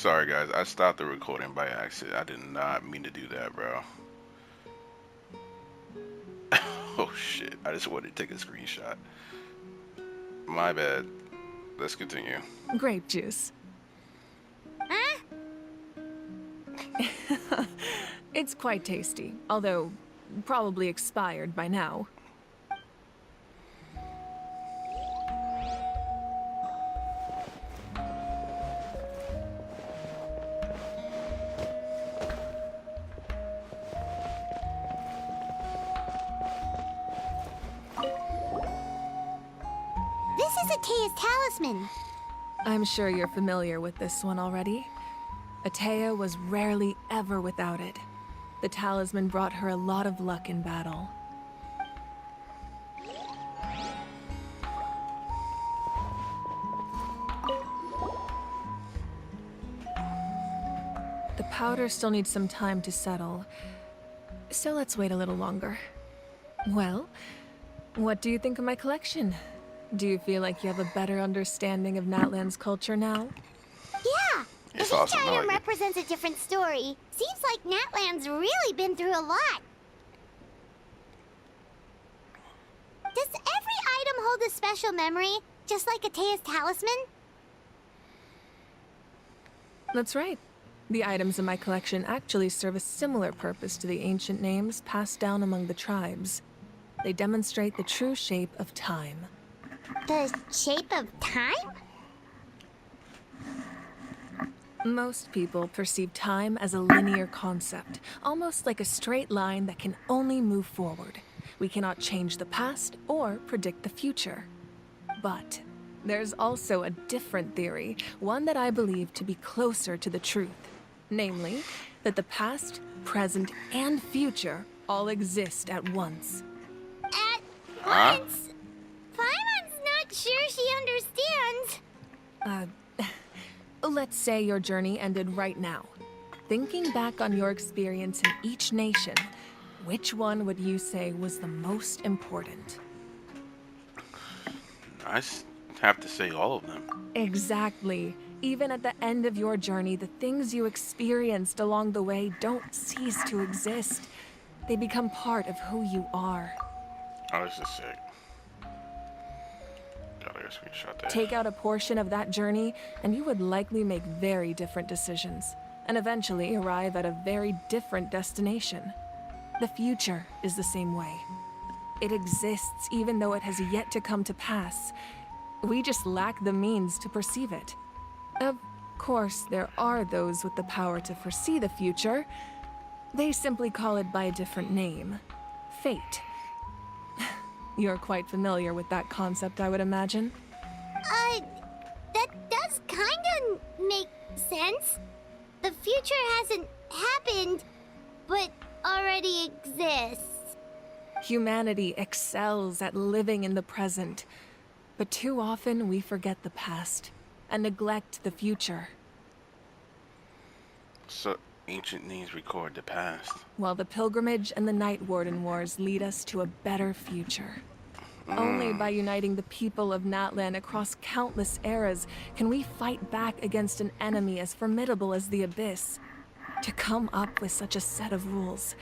Sorry guys, I stopped the recording by accident. I did not mean to do that, bro. Oh shit, I just wanted to take a screenshot. My bad. Let's continue. Grape juice. Huh? It's quite tasty, although probably expired by now. This is Atea's talisman. I'm sure you're familiar with this one already. Atea was rarely ever without it. The talisman brought her a lot of luck in battle. The powder still needs some time to settle, so let's wait a little longer. Well, what do you think of my collection? Do you feel like you have a better understanding of Natlan's culture now? Yeah, It's each awesome. I item like it. represents a different story. Seems like Natlan's really been through a lot. Does every item hold a special memory, just like Atea's talisman? That's right. The items in my collection actually serve a similar purpose to the ancient names passed down among the tribes. They demonstrate the true shape of time. The shape of time? Most people perceive time as a linear concept, almost like a straight line that can only move forward. We cannot change the past or predict the future. But there's also a different theory, one that I believe to be closer to the truth. Namely, that the past, present, and future all exist at once. At Huh? once? Paimon's not sure she understands. Let's say your journey ended right now. Thinking back on your experience in each nation, which one would you say was the most important? Have to say all of them. Exactly. Even at the end of your journey, the things you experienced along the way don't cease to exist. They become part of who you are. Oh, this is sick. Gotta get a screenshot there. Take out a portion of that journey, and you would likely make very different decisions, and eventually arrive at a very different destination. The future is the same way. It exists even though it has yet to come to pass. We just lack the means to perceive it. Of course, there are those with the power to foresee the future. They simply call it by a different name. Fate. You're quite familiar with that concept, I would imagine. That does kinda make sense. The future hasn't happened, but already exists. Humanity excels at living in the present, but too often we forget the past and neglect the future. So ancient names record the past. While the pilgrimage and the Night Warden Wars lead us to a better future. Only by uniting the people of Natlan across countless eras can we fight back against an enemy as formidable as the Abyss. To come up with such a set of rules,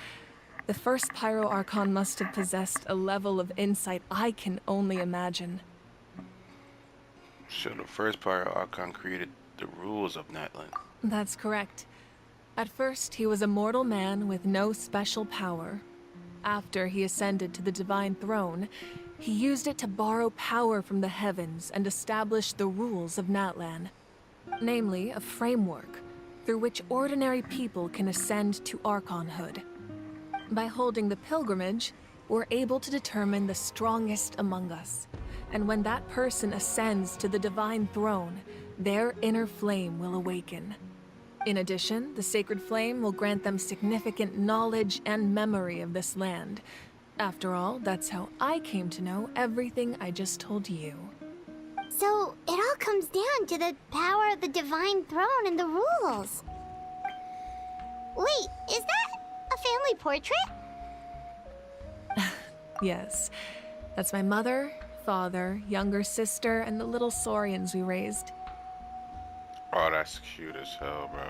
the first Pyro Archon must have possessed a level of insight I can only imagine. So the first Pyro Archon created the rules of Natlan. That's correct. At first, he was a mortal man with no special power. After he ascended to the Divine Throne, he used it to borrow power from the heavens and establish the rules of Natlan. Namely, a framework through which ordinary people can ascend to Archonhood. By holding the pilgrimage, we're able to determine the strongest among us. And when that person ascends to the Divine Throne, their inner flame will awaken. In addition, the sacred flame will grant them significant knowledge and memory of this land. After all, that's how I came to know everything I just told you. So, it all comes down to the power of the Divine Throne and the rules. Wait, is that a family portrait? Yes, that's my mother, father, younger sister, and the little saurians we raised. Oh, that's cute as hell, bro.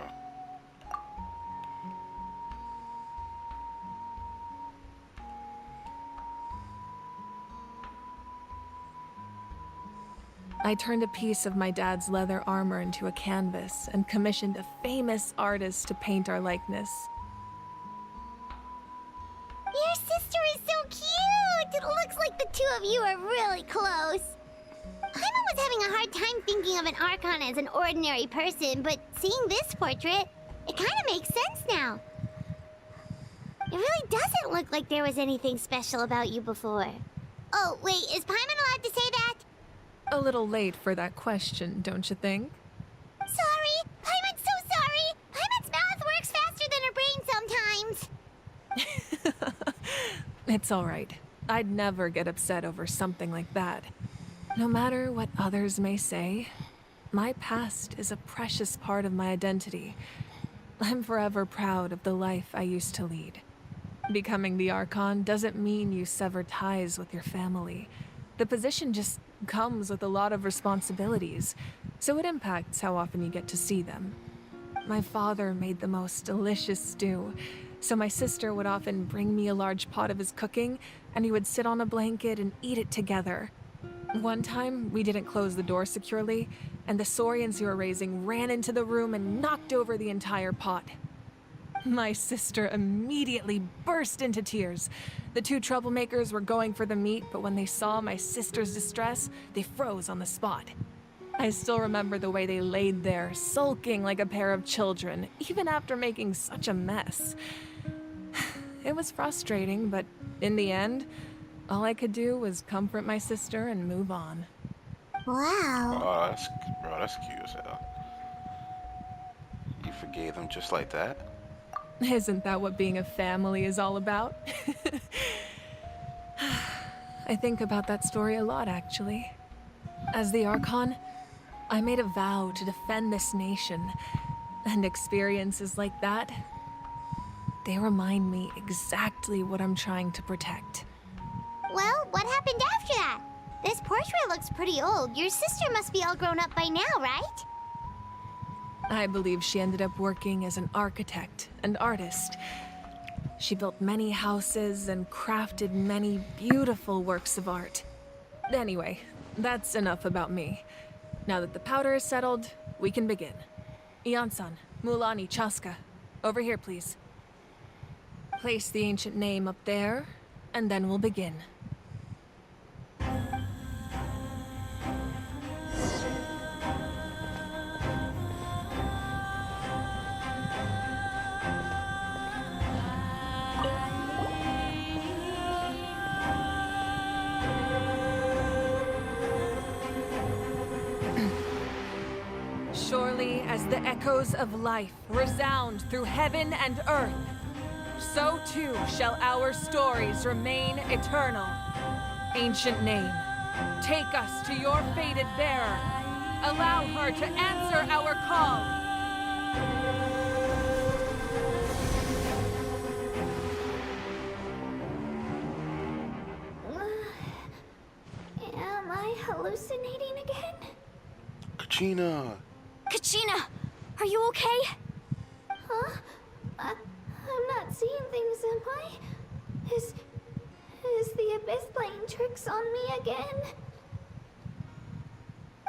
I turned a piece of my dad's leather armor into a canvas and commissioned a famous artist to paint our likeness. Your sister is so cute! It looks like the two of you are really close. Paimon was having a hard time thinking of an Archon as an ordinary person, but seeing this portrait, it kind of makes sense now. It really doesn't look like there was anything special about you before. Oh, wait, is Paimon allowed to say that? A little late for that question, don't you think? Sorry! Paimon's so sorry! Paimon's mouth works faster than her brain sometimes! It's all right. I'd never get upset over something like that. No matter what others may say, my past is a precious part of my identity. I'm forever proud of the life I used to lead. Becoming the Archon doesn't mean you sever ties with your family. The position just comes with a lot of responsibilities, so it impacts how often you get to see them. My father made the most delicious stew, so my sister would often bring me a large pot of his cooking, and we would sit on a blanket and eat it together. One time, we didn't close the door securely, and the Saurians who were raising ran into the room and knocked over the entire pot. My sister immediately burst into tears. The two troublemakers were going for the meat, but when they saw my sister's distress, they froze on the spot. I still remember the way they laid there, sulking like a pair of children, even after making such a mess. It was frustrating, but in the end, all I could do was comfort my sister and move on. Wow. Oh, that's cute as hell. You forgave them just like that? Isn't that what being a family is all about? I think about that story a lot, actually. As the Archon, I made a vow to defend this nation, and experiences like that, they remind me exactly what I'm trying to protect. Well, what happened after that? This portrait looks pretty old. Your sister must be all grown up by now, right? I believe she ended up working as an architect and artist. She built many houses and crafted many beautiful works of art. Anyway, that's enough about me. Now that the powder is settled, we can begin. Ian-san, Mulani, Chaska, over here, please. Place the ancient name up there, and then we'll begin. Surely as the echoes of life resound through heaven and earth, so too shall our stories remain eternal. Ancient name, take us to your fated bearer. Allow her to answer our call. Am I hallucinating again? KACHINA! KACHINA! Are you okay? Huh? I'm not seeing things, am I? Is the Abyss playing tricks on me again?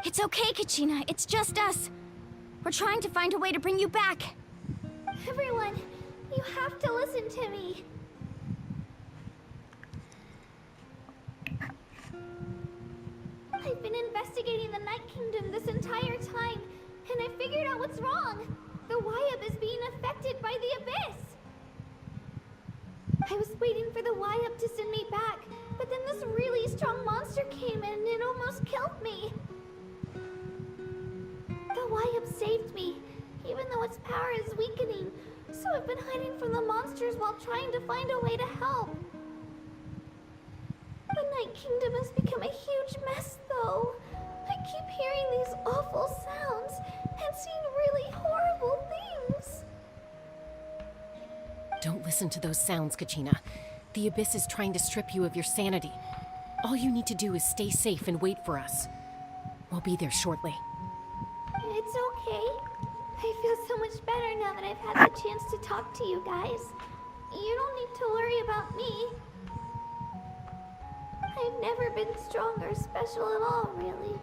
It's okay, KACHINA. It's just us. We're trying to find a way to bring you back. Everyone, you have to listen to me. I've been investigating the Night Kingdom this entire time, and I figured out what's wrong. The Wyab is being affected by the Abyss. I was waiting for the Wyab to send me back, but then this really strong monster came in and it almost killed me. The Wyab saved me, even though its power is weakening, so I've been hiding from the monsters while trying to find a way to help. The Night Kingdom has become a huge mess, though. I keep hearing these awful sounds and seeing really horrible things. Don't listen to those sounds, KACHINA. The Abyss is trying to strip you of your sanity. All you need to do is stay safe and wait for us. We'll be there shortly. It's okay. I've had the chance to talk to you guys. You don't need to worry about me. I've never been strong or special at all, really.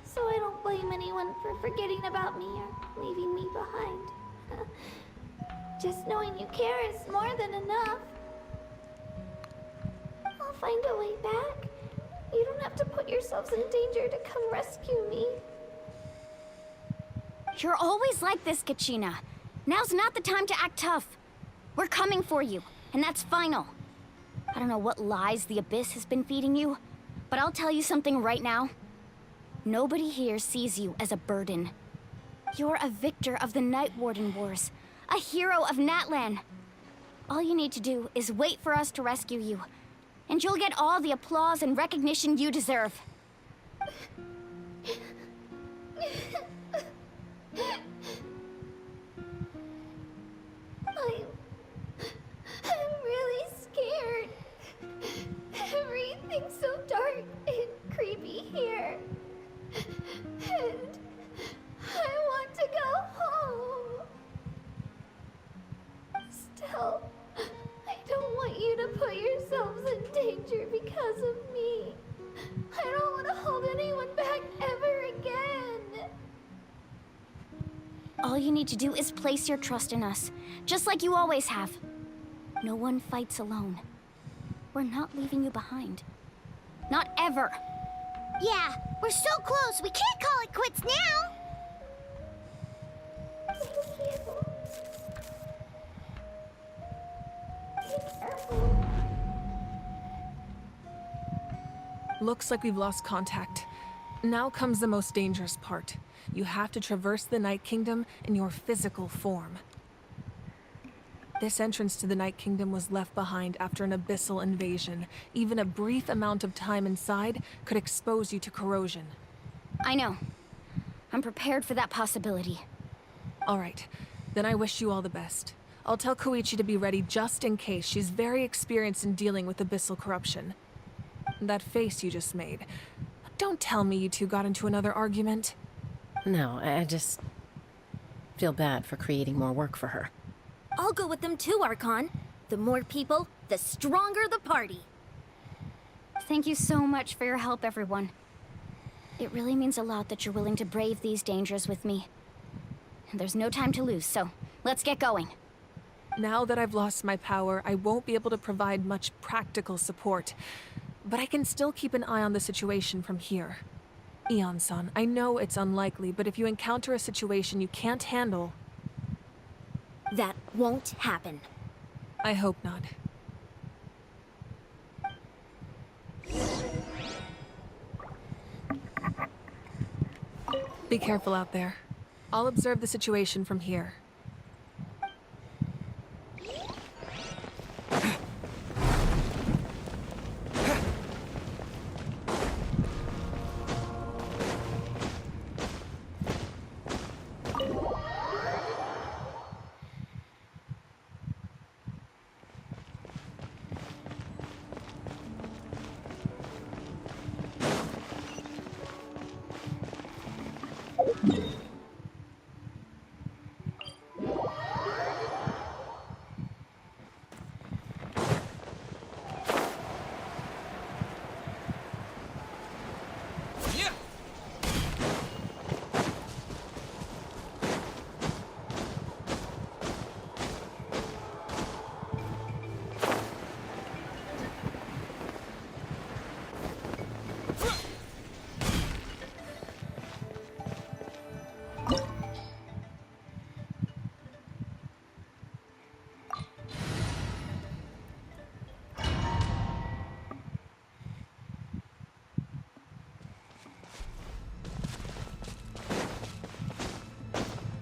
So I don't blame anyone for forgetting about me or leaving me behind. Just knowing you care is more than enough. I'll find a way back. You don't have to put yourselves in danger to come rescue me. You're always like this, KACHINA. Now's not the time to act tough. We're coming for you, and that's final. I don't know what lies the Abyss has been feeding you, but I'll tell you something right now. Nobody here sees you as a burden. You're a victor of the Night Warden Wars, a hero of Natlan. All you need to do is wait for us to rescue you, and you'll get all the applause and recognition you deserve. I'm really scared. Everything's so dark and creepy here. And I want to go home. Still, I don't want you to put yourselves in danger because of me. I don't want to hold anyone back ever again. All you need to do is place your trust in us, just like you always have. No one fights alone. We're not leaving you behind. Not ever. Yeah, we're so close. We can't call it quits now. Looks like we've lost contact. Now comes the most dangerous part. You have to traverse the Night Kingdom in your physical form. This entrance to the Night Kingdom was left behind after an abyssal invasion. Even a brief amount of time inside could expose you to corrosion. I know. I'm prepared for that possibility. All right, then I wish you all the best. I'll tell Koichi to be ready just in case. She's very experienced in dealing with abyssal corruption. That face you just made. Don't tell me you two got into another argument. No, I just feel bad for creating more work for her. I'll go with them too, Archon. The more people, the stronger the party. Thank you so much for your help, everyone. It really means a lot that you're willing to brave these dangers with me. There's no time to lose, so let's get going. Now that I've lost my power, I won't be able to provide much practical support. But I can still keep an eye on the situation from here. Eon-san, I know it's unlikely, but if you encounter a situation you can't handle... That won't happen. I hope not. Be careful out there. I'll observe the situation from here.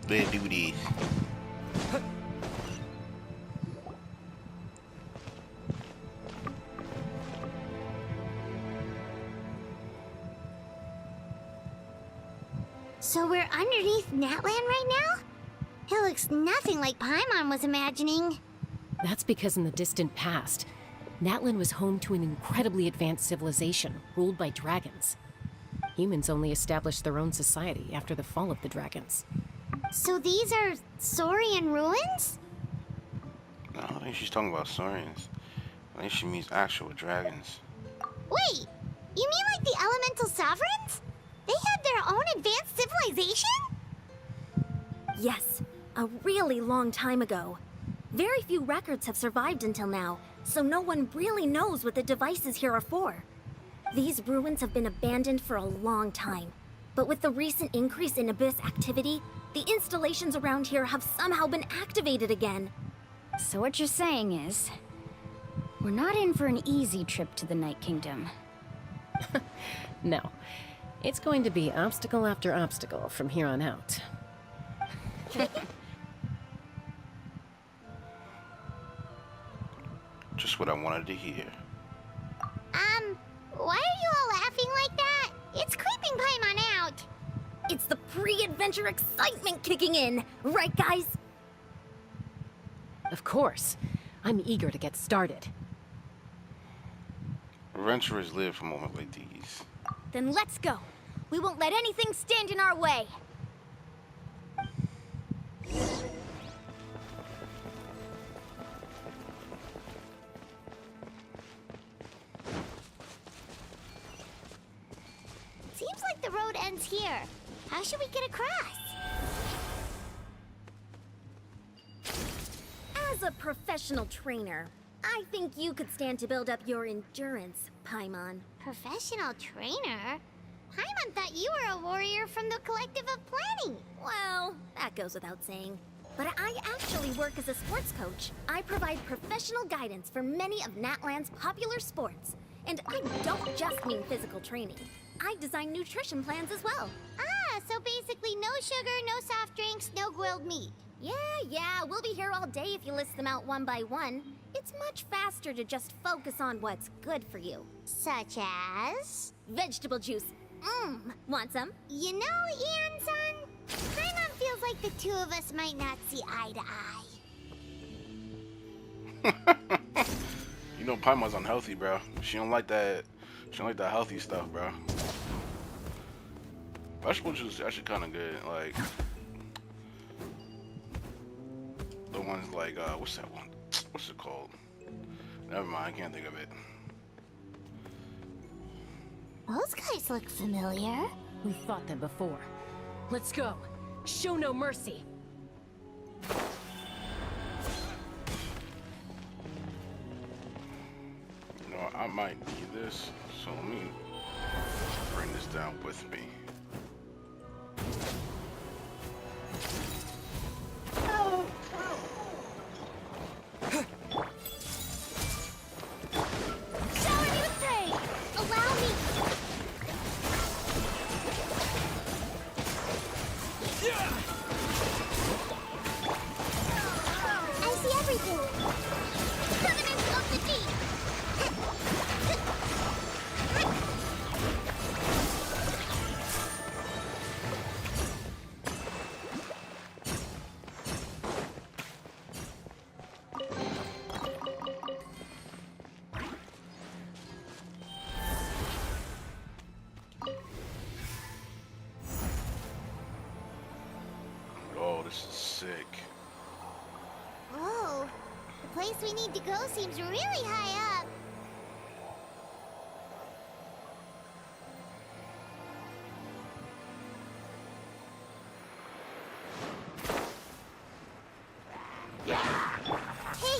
Let's do this. So we're underneath Natlan right now? It looks nothing like Paimon was imagining. That's because in the distant past, Natlan was home to an incredibly advanced civilization ruled by dragons. Humans only established their own society after the fall of the dragons. So these are Saurian ruins? No, I don't think she's talking about Saurians. I think she means actual dragons. Wait, you mean like the elemental sovereigns? They had their own advanced civilization? Yes, a really long time ago. Very few records have survived until now, so no one really knows what the devices here are for. These ruins have been abandoned for a long time, but with the recent increase in Abyss activity, the installations around here have somehow been activated again. So what you're saying is, we're not in for an easy trip to the Night Kingdom. No. It's going to be obstacle after obstacle from here on out. Just what I wanted to hear. Why are you all laughing like that? It's creeping Paimon out. It's the pre-adventure excitement kicking in, right guys? Of course. I'm eager to get started. Adventurers live for moments like these. Then let's go. We won't let anything stand in our way. Seems like the road ends here. How should we get across? As a professional trainer, I think you could stand to build up your endurance, Paimon. Professional trainer? Paimon thought you were a warrior from the Collective of Planning. Well, that goes without saying. But I actually work as a sports coach. I provide professional guidance for many of Natlan's popular sports. And I don't just mean physical training. I design nutrition plans as well. Ah, so basically no sugar, no soft drinks, no grilled meat. Yeah, we'll be here all day if you list them out one by one. It's much faster to just focus on what's good for you. Such as? Vegetable juice. Want some? You know, Ian-san, Paimon feels like the two of us might not see eye to eye. You know Paimon's unhealthy, bro. She don't like that. She don't like that healthy stuff, bro. Vegetable juice is actually kind of good. Like the ones like what's that one? What's it called? Never mind. I can't think of it. Those guys look familiar. We've fought them before. Let's go. Show no mercy. You know, I might need this, so let me bring this down with me. This is sick. Whoa, the place we need to go seems really high up. Hey!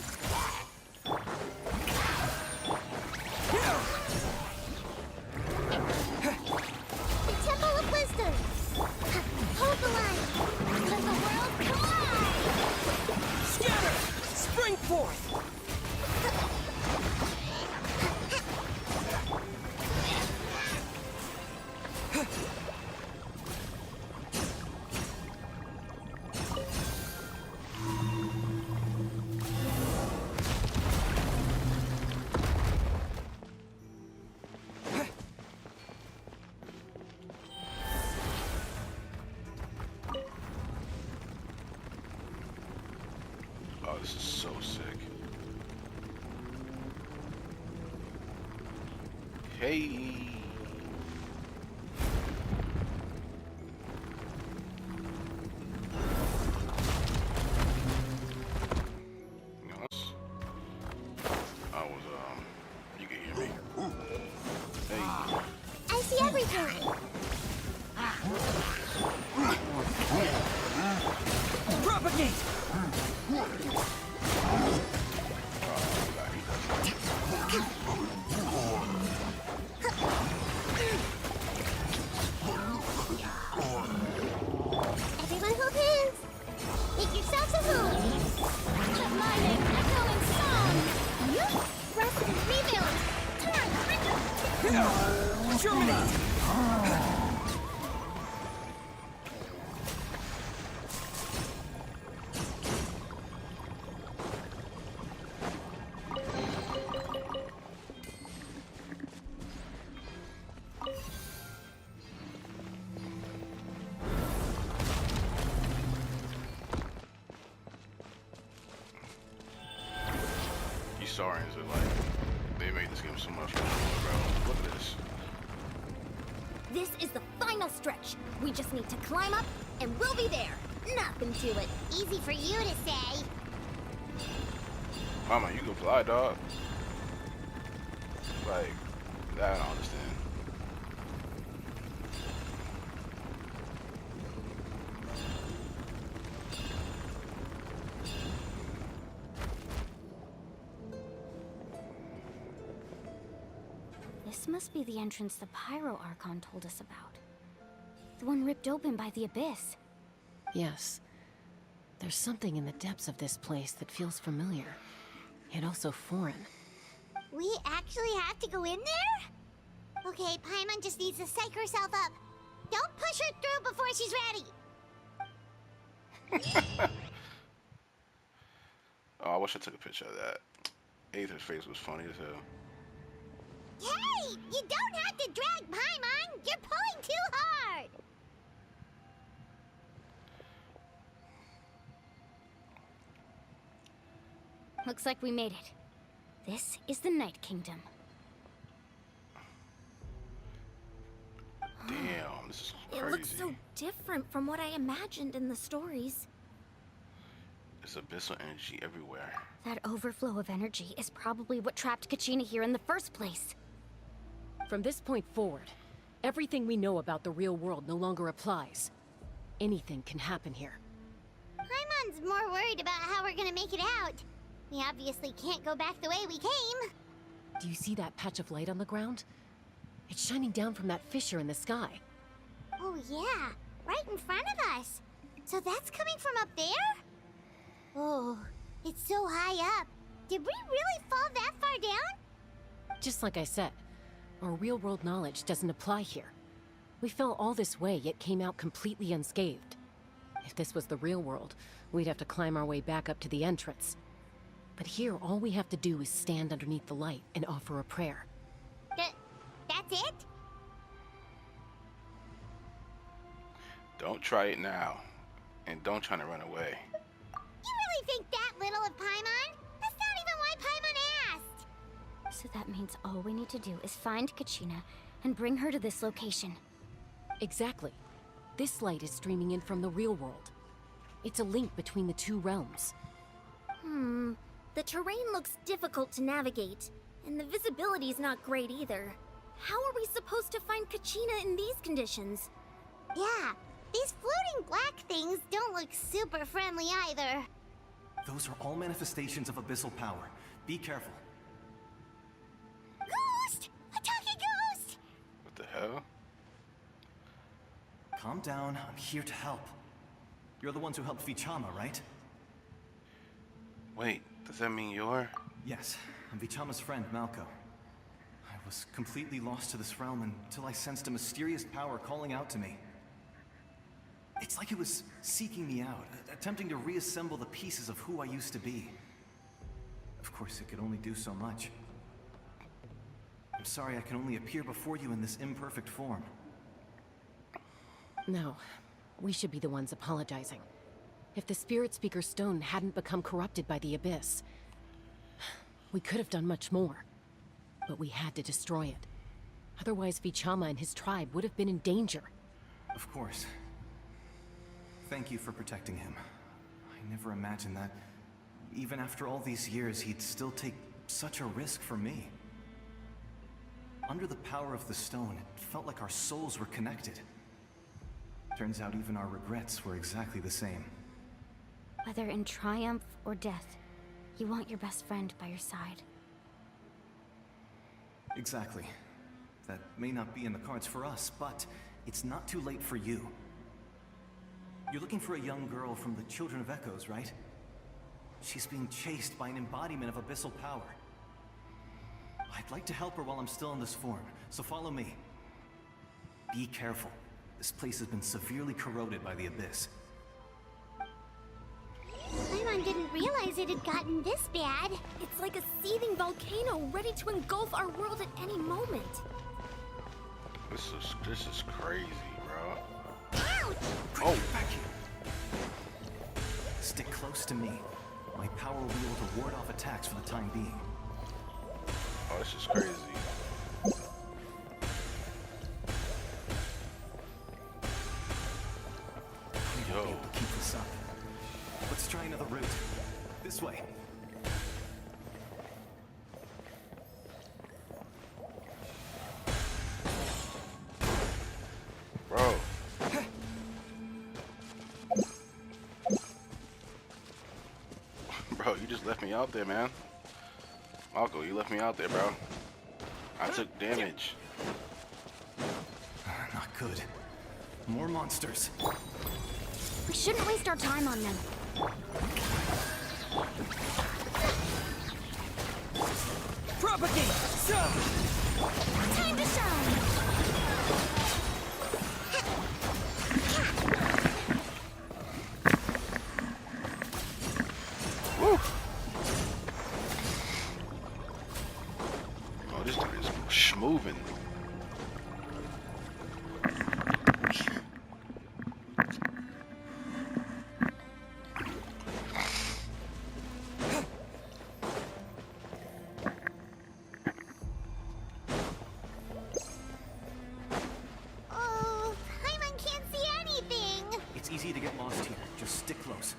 The Temple of Wisdom! Hold the line! Let the world collide! Scatter! Spring forth! Oh, this is so sick. Hey. Propagate! Everyone hold hands. Make yourselves at home. But my name echo in song! You rest and rebuild. Come on, Germinate! These Saurians are like, they made this game so much fun, bro. Look at this. This is the final stretch. We just need to climb up, and we'll be there. Nothing to it. Easy for you to say. Mama, you can fly, dog. Like, that I don't understand. This must be the entrance the Pyro Archon told us about. The one ripped open by the Abyss. Yes. There's something in the depths of this place that feels familiar, yet also foreign. We actually have to go in there? Okay, Paimon just needs to psych herself up. Don't push her through before she's ready. Oh, I wish I took a picture of that. Aether's face was funny as hell. Hey! You don't have to drag Paimon! You're pulling too hard! Looks like we made it. This is the Night Kingdom. Damn, this is crazy. It looks so different from what I imagined in the stories. There's abyssal energy everywhere. That overflow of energy is probably what trapped KACHINA here in the first place. From this point forward, everything we know about the real world no longer applies. Anything can happen here. Paimon's more worried about how we're gonna make it out. We obviously can't go back the way we came. Do you see that patch of light on the ground? It's shining down from that fissure in the sky. Oh yeah, right in front of us. So that's coming from up there? Oh, it's so high up. Did we really fall that far down? Just like I said, our real-world knowledge doesn't apply here. We fell all this way, yet came out completely unscathed. If this was the real world, we'd have to climb our way back up to the entrance. But here, all we have to do is stand underneath the light and offer a prayer. That's it? Don't try it now. And don't try to run away. You really think that little of Paimon? That's not even why Paimon asked. So that means all we need to do is find KACHINA and bring her to this location. Exactly. This light is streaming in from the real world. It's a link between the two realms. The terrain looks difficult to navigate, and the visibility's not great either. How are we supposed to find KACHINA in these conditions? Yeah, these floating black things don't look super friendly either. Those are all manifestations of abyssal power. Be careful. Ghost! A talking ghost! What the hell? Calm down, I'm here to help. You're the ones who helped Vichama, right? Wait, does that mean you're... Yes, I'm Vichama's friend, Malco. I was completely lost to this realm until I sensed a mysterious power calling out to me. It's like it was seeking me out, attempting to reassemble the pieces of who I used to be. Of course, it could only do so much. I'm sorry I can only appear before you in this imperfect form. No, we should be the ones apologizing. If the Spirit Speaker's stone hadn't become corrupted by the Abyss, we could have done much more. But we had to destroy it. Otherwise, Vichama and his tribe would have been in danger. Of course. Thank you for protecting him. I never imagined that, even after all these years, he'd still take such a risk for me. Under the power of the stone, it felt like our souls were connected. Turns out even our regrets were exactly the same. Whether in triumph or death, you want your best friend by your side. Exactly. That may not be in the cards for us, but it's not too late for you. You're looking for a young girl from the Children of Echoes, right? She's being chased by an embodiment of abyssal power. I'd like to help her while I'm still in this form, so follow me. Be careful. This place has been severely corroded by the abyss. Paimon didn't realize it had gotten this bad. It's like a seething volcano ready to engulf our world at any moment. This is crazy, bro. Ouch! Oh, Back here. Stick close to me. My power will be able to ward off attacks for the time being. oh, this is crazy. We won't be able to keep this up. Let's try another route. This way. Bro. Bro, you just left me out there, man. Malco, you left me out there, bro. I took damage. Not good. More monsters. We shouldn't waste our time on them. Propagate! So! Time to shine! Woo! Oh, this dude is schmoving. Oh, Paimon can't see anything. It's easy to get lost here. Just stick close.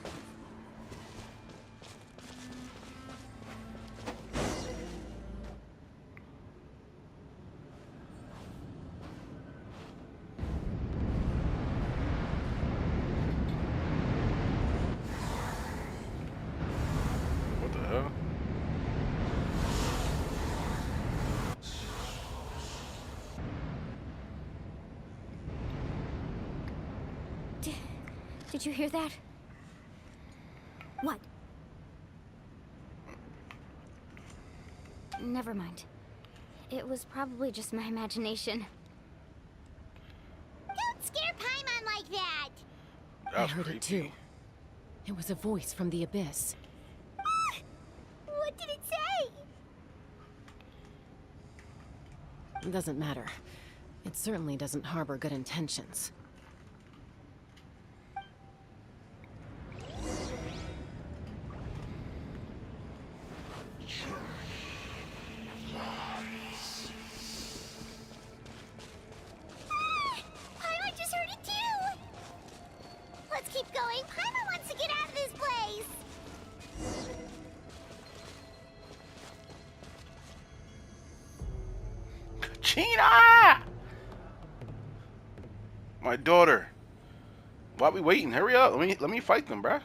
What the hell? Did you hear that? What? Never mind. It was probably just my imagination. Don't scare Paimon like that. That I was heard creepy. it too. It was a voice from the abyss. What did it say? It doesn't matter. It certainly doesn't harbor good intentions. Paimon just heard it too. Let's keep going. Paimon wants to get out of this place. KACHINA! My daughter. Why we waiting? Hurry up. Let me fight them, bruh.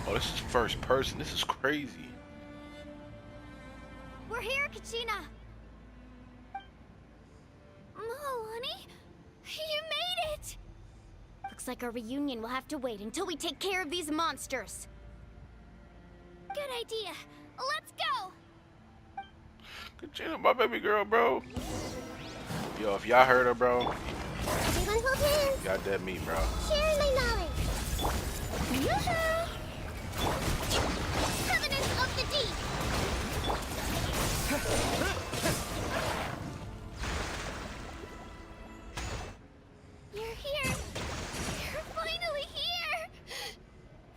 Oh, this is first person. This is crazy. We're here, KACHINA! Milani? You made it! Looks like our reunion will have to wait until we take care of these monsters. Good idea. Let's go! KACHINA, my baby girl, bro. Yo, if y'all heard her, bro, Everyone hold hands. y'all dead meat, bro. Sharing my knowledge. Yoo-hoo! Covenant of the Deep. You're here. You're finally here.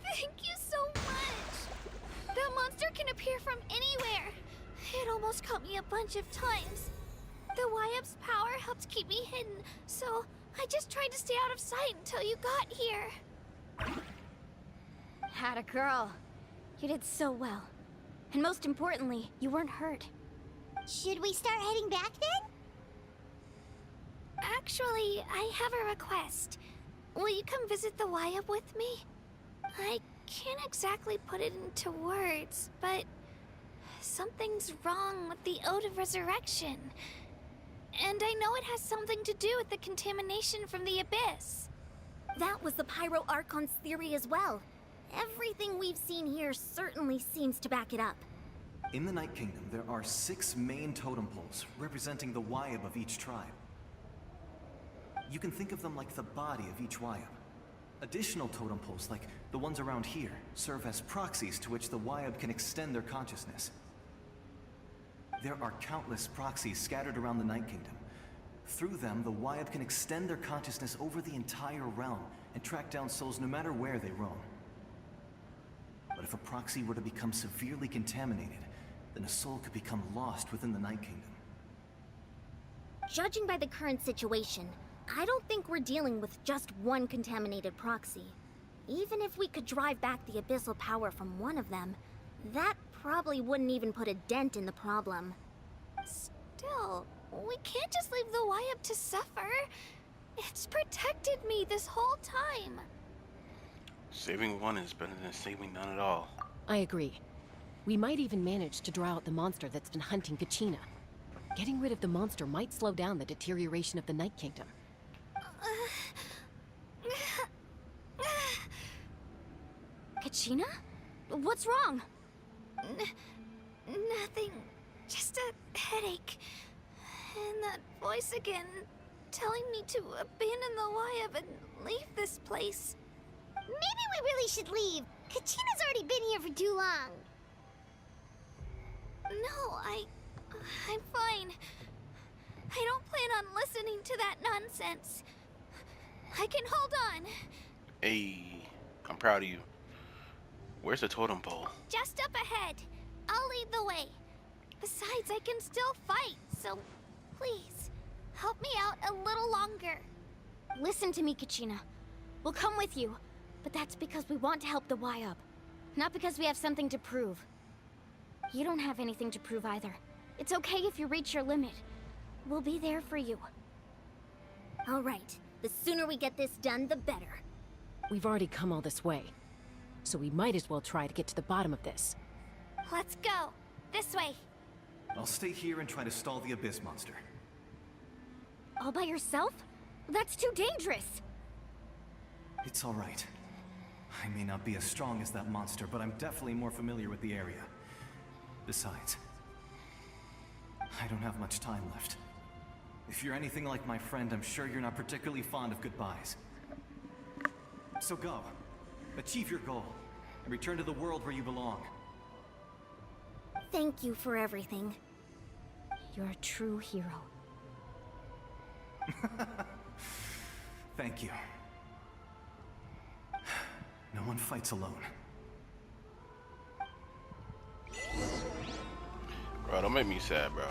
Thank you so much. That monster can appear from anywhere. It almost caught me a bunch of times. The YF's power helped keep me hidden, so I just tried to stay out of sight until you got here. Had a girl. You did so well. And most importantly, you weren't hurt. Should we start heading back then? Actually, I have a request. Will you come visit the Wayab with me? I can't exactly put it into words, but something's wrong with the Ode of Resurrection. And I know it has something to do with the contamination from the Abyss. That was the Pyro Archon's theory as well. Everything we've seen here certainly seems to back it up. In the Night Kingdom, there are 6 main totem poles representing the Wayab of each tribe. You can think of them like the body of each Wayab. Additional totem poles, like the ones around here, serve as proxies to which the Wayab can extend their consciousness. There are countless proxies scattered around the Night Kingdom. Through them, the Wayab can extend their consciousness over the entire realm and track down souls no matter where they roam. But if a proxy were to become severely contaminated, then a soul could become lost within the Night Kingdom. Judging by the current situation, I don't think we're dealing with just one contaminated proxy. Even if we could drive back the abyssal power from one of them, that probably wouldn't even put a dent in the problem. Still, we can't just leave the Wayab to suffer. It's protected me this whole time. Saving one is better than saving none at all. I agree. We might even manage to draw out the monster that's been hunting KACHINA. Getting rid of the monster might slow down the deterioration of the Night Kingdom. KACHINA? What's wrong? Nothing. Just a headache. And that voice again, telling me to abandon the Wayab and leave this place. Maybe we really should leave. KACHINA's already been here for too long. No, I'm fine. I don't plan on listening to that nonsense. I can hold on. Hey, I'm proud of you. Where's the totem pole? Just up ahead. I'll lead the way. Besides, I can still fight, so please, help me out a little longer. Listen to me, KACHINA. We'll come with you, but that's because we want to help the Wayab, not because we have something to prove. You don't have anything to prove either. It's okay if you reach your limit. We'll be there for you. All right. The sooner we get this done, the better. We've already come all this way, so we might as well try to get to the bottom of this. Let's go. This way. I'll stay here and try to stall the Abyss monster. All by yourself? That's too dangerous. It's all right. I may not be as strong as that monster, but I'm definitely more familiar with the area. Besides, I don't have much time left. If you're anything like my friend, I'm sure you're not particularly fond of goodbyes. So go. Achieve your goal, and return to the world where you belong. Thank you for everything. You're a true hero. Thank you. No one fights alone. Bro, don't make me sad, bro.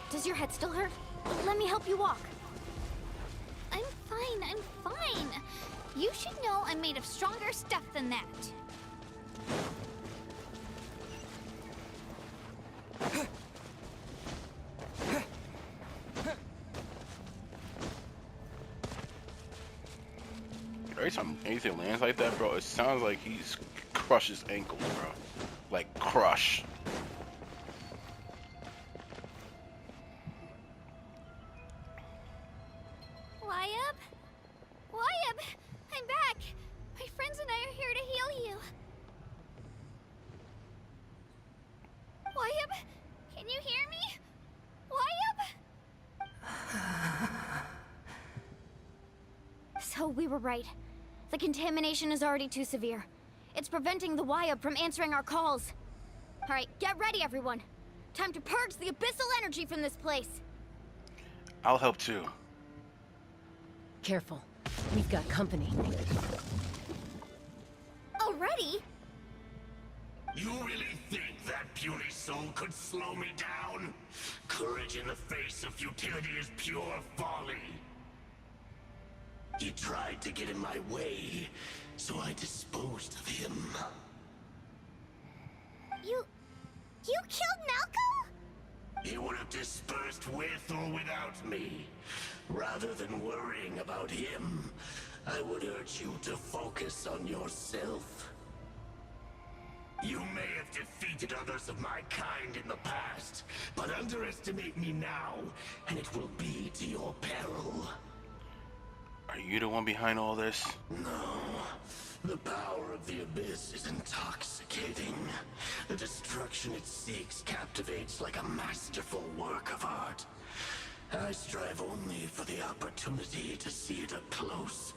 Does your head still hurt? Let me help you walk. I'm fine. You should know I'm made of stronger stuff than that. Every time anything lands like that, bro, it sounds like he's crushed his ankles, bro. Like, crush. Wayab, I'm back. My friends and I are here to heal you. Wayab, can you hear me? Wayab? So we were right. The contamination is already too severe. It's preventing the Wayab from answering our calls. All right, get ready, everyone. Time to purge the abyssal energy from this place. I'll help too. Careful. We've got company. Already? You really think that puny soul could slow me down? Courage in the face of futility is pure folly. He tried to get in my way, so I disposed of him. You killed Malco? He would have dispersed with or without me. Rather than worrying about him, I would urge you to focus on yourself. You may have defeated others of my kind in the past, but underestimate me now, and it will be to your peril. Are you the one behind all this? No. The power of the Abyss is intoxicating. The destruction it seeks captivates like a masterful work of art. I strive only for the opportunity to see it up close.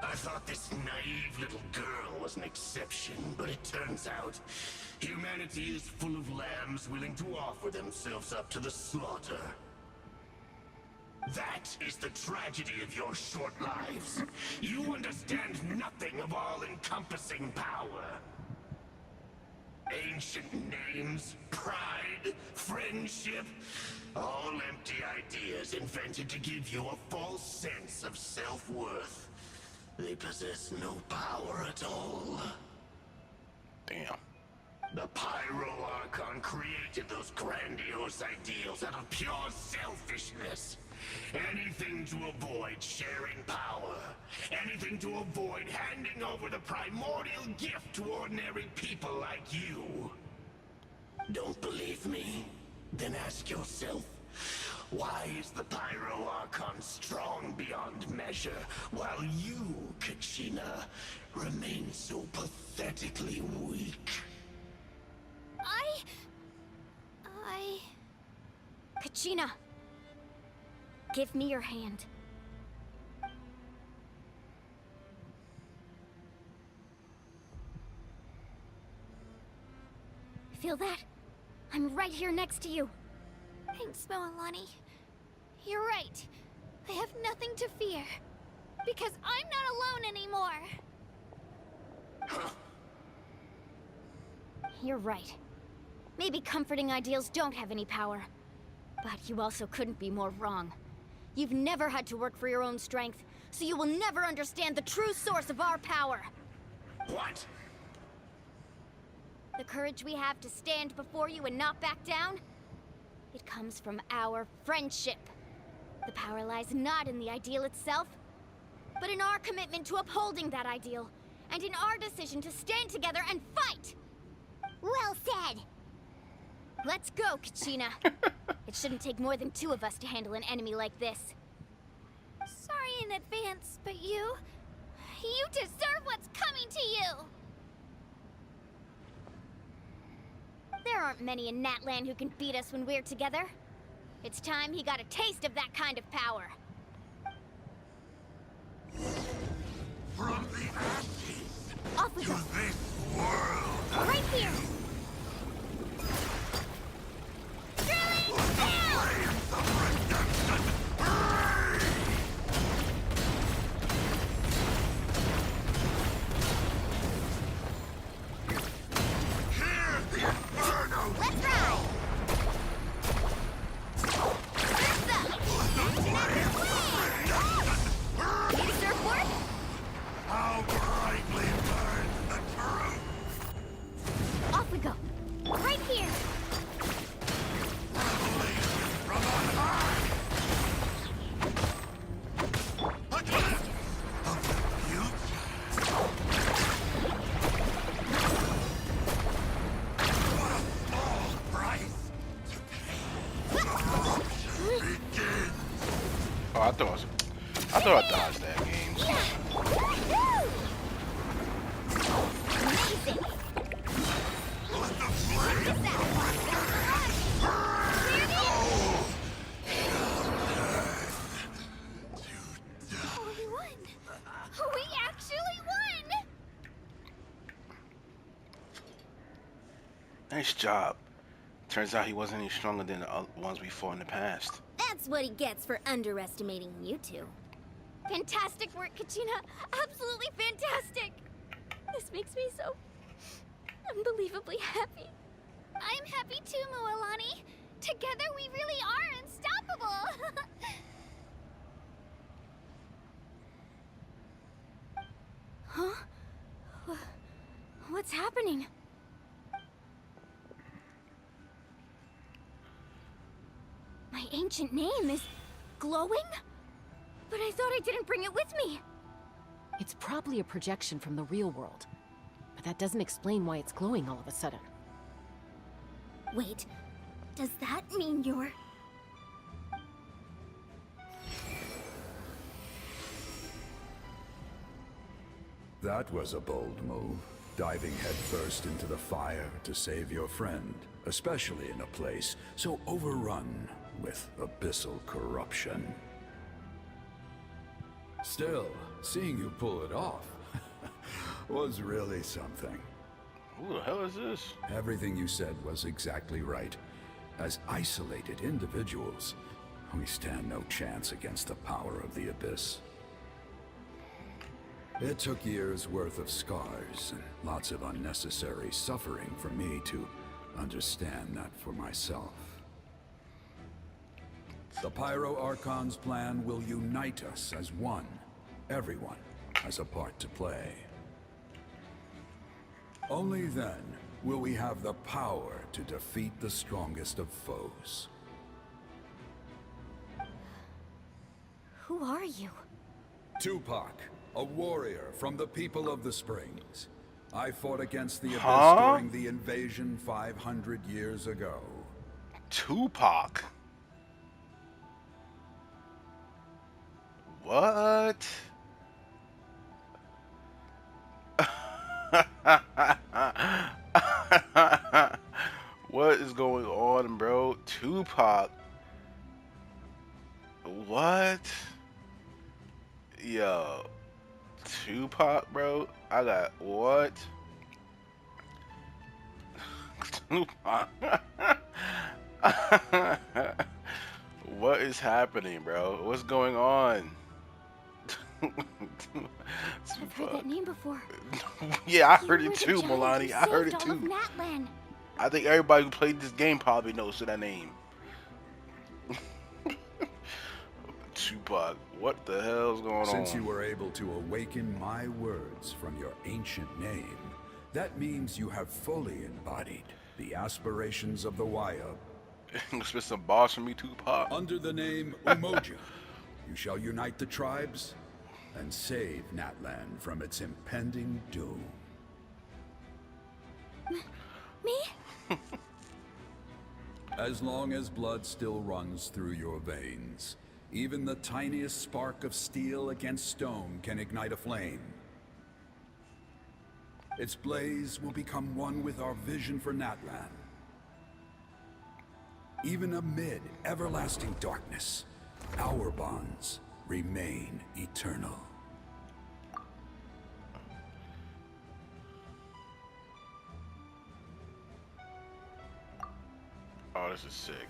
I thought this naive little girl was an exception, but it turns out humanity is full of lambs willing to offer themselves up to the slaughter. That is the tragedy of your short lives. You understand nothing of all-encompassing power. Ancient names, pride, friendship, all empty ideas invented to give you a false sense of self-worth. They possess no power at all. Damn. The Pyro Archon created those grandiose ideals out of pure selfishness. Anything to avoid sharing power. Anything to avoid handing over the primordial gift to ordinary people like you. Don't believe me? Then ask yourself, why is the Pyro Archon strong beyond measure, while you, KACHINA, remain so pathetically weak? KACHINA! Give me your hand. Feel that? I'm right here next to you. Thanks, Moalani. You're right. I have nothing to fear. Because I'm not alone anymore. You're right. Maybe comforting ideals don't have any power. But you also couldn't be more wrong. You've never had to work for your own strength, so you will never understand the true source of our power. What? The courage we have to stand before you and not back down? It comes from our friendship. The power lies not in the ideal itself, but in our commitment to upholding that ideal, and in our decision to stand together and fight! Well said! Let's go, KACHINA. It shouldn't take more than 2 of us to handle an enemy like this. Sorry in advance, but you deserve what's coming to you! There aren't many in Natlan who can beat us when we're together. It's time he got a taste of that kind of power. From the ashes Off we to go. this world! Right here! Flames of redemption! Burn! Hear the inferno! Let's ride! Need a surfboard? How brightly burns the truth! Off we go. Right here! From on high! A glimpse of the future! What a small price to pay! Corruption begins! Oh, I thought I dodged that game. Amazing! Let the flames of redemption burn! Oh, we won! We actually won! Nice job. Turns out he wasn't any stronger than the other ones we fought in the past. That's what he gets for underestimating you two. Fantastic work, KACHINA! Absolutely fantastic! This makes me so unbelievably happy. I'm happy too, Moalani. Together we really are unstoppable! What's happening? My ancient name is glowing? But I thought I didn't bring it with me. It's probably a projection from the real world. But that doesn't explain why it's glowing all of a sudden. Wait, does that mean you're... That was a bold move, diving headfirst into the fire to save your friend, especially in a place so overrun with abyssal corruption. Still, seeing you pull it off was really something. Who the hell is this? Everything you said was exactly right. As isolated individuals, we stand no chance against the power of the Abyss. It took years' worth of scars and lots of unnecessary suffering for me to understand that for myself. The Pyro Archon's plan will unite us as one. Everyone has a part to play. Only then will we have the power to defeat the strongest of foes. Who are you? TUPAC, a warrior from the people of the Springs. I fought against the Abyss during the invasion 500 years ago. TUPAC? What? What is going on, bro? TUPAC? What? Yo, TUPAC, bro? I got what? TUPAC. What is happening, bro? What's going on? I've heard that name before. Yeah, I heard it too, Milani. I heard it too. Natlan. I think everybody who played this game probably knows that name. TUPAC, what the hell's going on? Since you were able to awaken my words from your ancient name, that means you have fully embodied the aspirations of the Wayab. Spit some bars from me, TUPAC. Under the name Umoja, you shall unite the tribes and save Natlan from its impending doom. Me? As long as blood still runs through your veins, even the tiniest spark of steel against stone can ignite a flame. Its blaze will become one with our vision for Natlan. Even amid everlasting darkness, our bonds remain eternal. Oh, this is sick.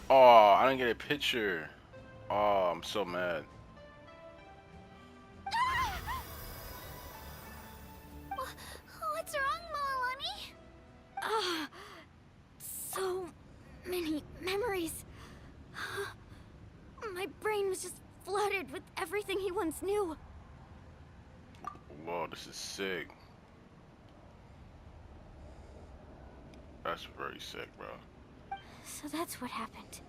I didn't get a picture. Oh, I'm so mad. What's wrong, Milani? So many memories. My brain was just flooded with everything he once knew. Whoa, this is sick. That's very sick, bro. So that's what happened.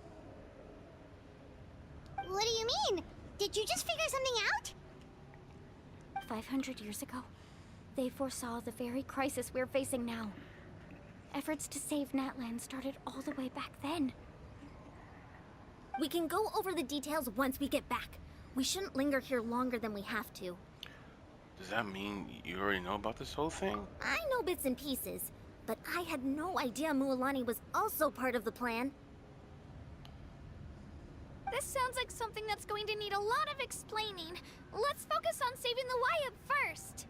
What do you mean? Did you just figure something out? 500 years ago, they foresaw the very crisis we're facing now. Efforts to save Natlan started all the way back then. We can go over the details once we get back. We shouldn't linger here longer than we have to. Does that mean you already know about this whole thing? I know bits and pieces, but I had no idea Mualani was also part of the plan. This sounds like something that's going to need a lot of explaining. Let's focus on saving the Wayab first.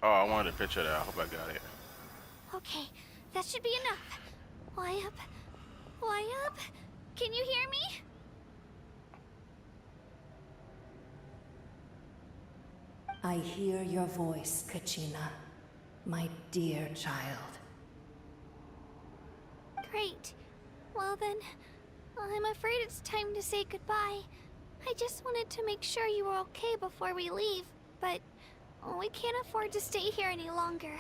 Oh, I wanted a picture of that. I hope I got it. Okay, that should be enough. Wayab, Why up? Can you hear me? I hear your voice, Kachina, my dear child. Great. Well then, I'm afraid it's time to say goodbye. I just wanted to make sure you were okay before we leave, but we can't afford to stay here any longer.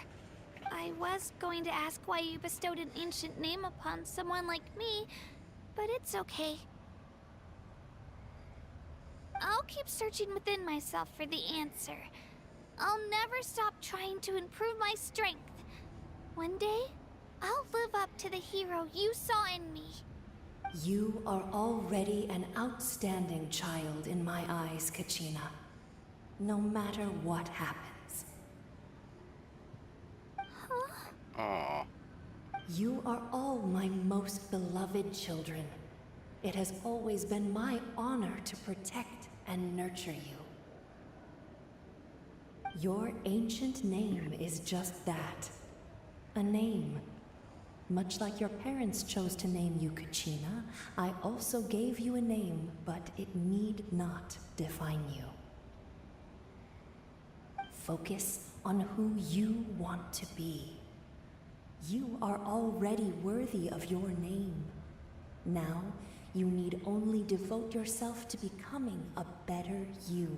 I was going to ask why you bestowed an ancient name upon someone like me, but it's okay. I'll keep searching within myself for the answer. I'll never stop trying to improve my strength. One day, I'll live up to the hero you saw in me. You are already an outstanding child in my eyes, Kachina. No matter what happens. Aww. You are all my most beloved children. It has always been my honor to protect and nurture you. Your ancient name is just that. A name. Much like your parents chose to name you Kachina, I also gave you a name, but it need not define you. Focus on who you want to be. You are already worthy of your name. Now, you need only devote yourself to becoming a better you.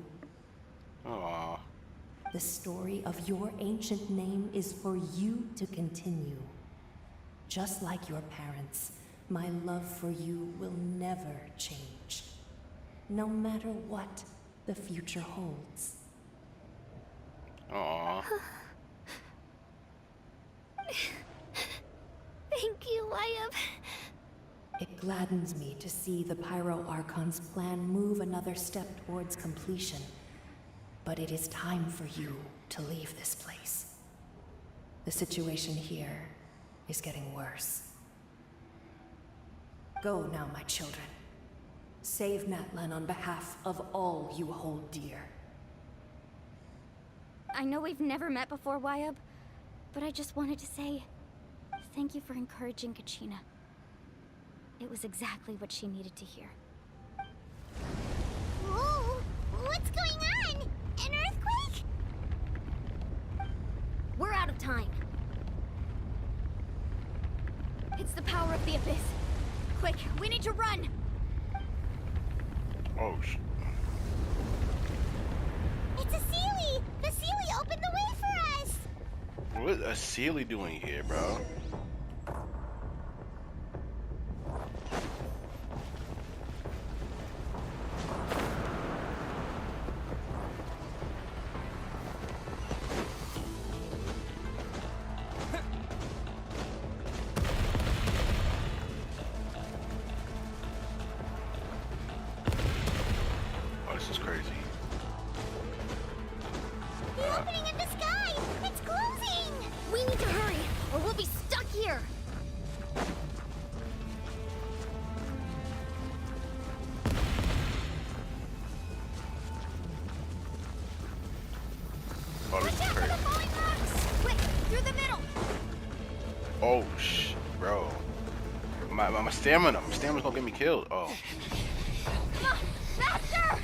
Aww. The story of your ancient name is for you to continue. Just like your parents, my love for you will never change. No matter what the future holds. Aww. Thank you, Wyatt. It gladdens me to see the Pyro Archon's plan move another step towards completion. But it is time for you to leave this place. The situation here is getting worse. Go now, my children. Save Natlan on behalf of all you hold dear. I know we've never met before, Wyatt, but I just wanted to say thank you for encouraging Kachina. It was exactly what she needed to hear. Whoa! What's going on? An earthquake? We're out of time. It's the power of the Abyss. Quick, we need to run! Oh, sh. It's a Sealy! The Sealy opened the way for us! What is a Sealy doing here, bro? Oh, this is crazy. The opening in the sky! It's closing! We need to hurry, or we'll be stuck here. Oh, this is crazy. Quick, through the middle. Oh, bro. My stamina's gonna get me killed. Oh. Come on, faster!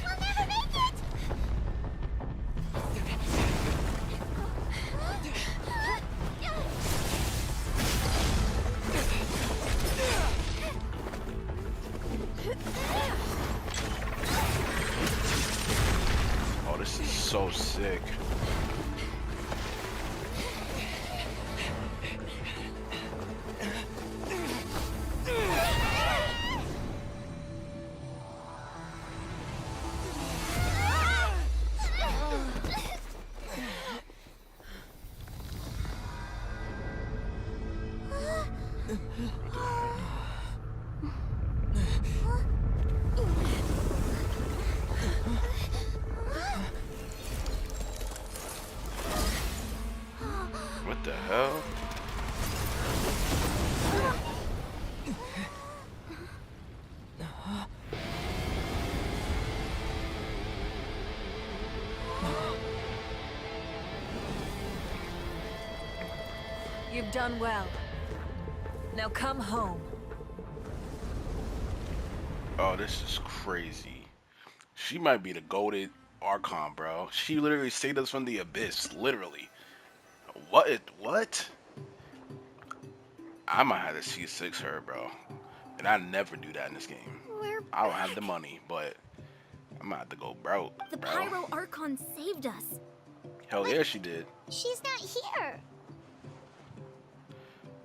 We'll never make it! Oh, this is so sick. What the hell? You've done well. Now come home. Oh, this is crazy. She might be the goated Archon, bro. She literally saved us from the abyss, literally. What? I might have to C6 her, bro. And I never do that in this game. I don't have the money, but I'm gonna have to go broke, The bro. Pyro Archon saved us. Hell yeah, she did. She's not here.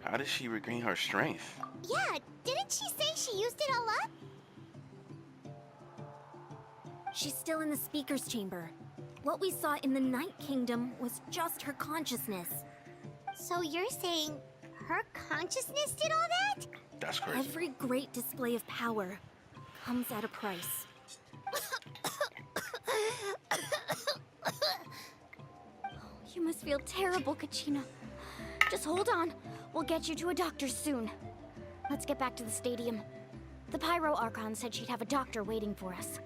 How did she regain her strength? Yeah, didn't she say she used it all up? She's still in the speaker's chamber. What we saw in the Night Kingdom was just her consciousness. So you're saying her consciousness did all that? That's crazy. Every great display of power comes at a price. You must feel terrible, Kachina. Just hold on. We'll get you to a doctor soon. Let's get back to the stadium. The Pyro Archon said she'd have a doctor waiting for us.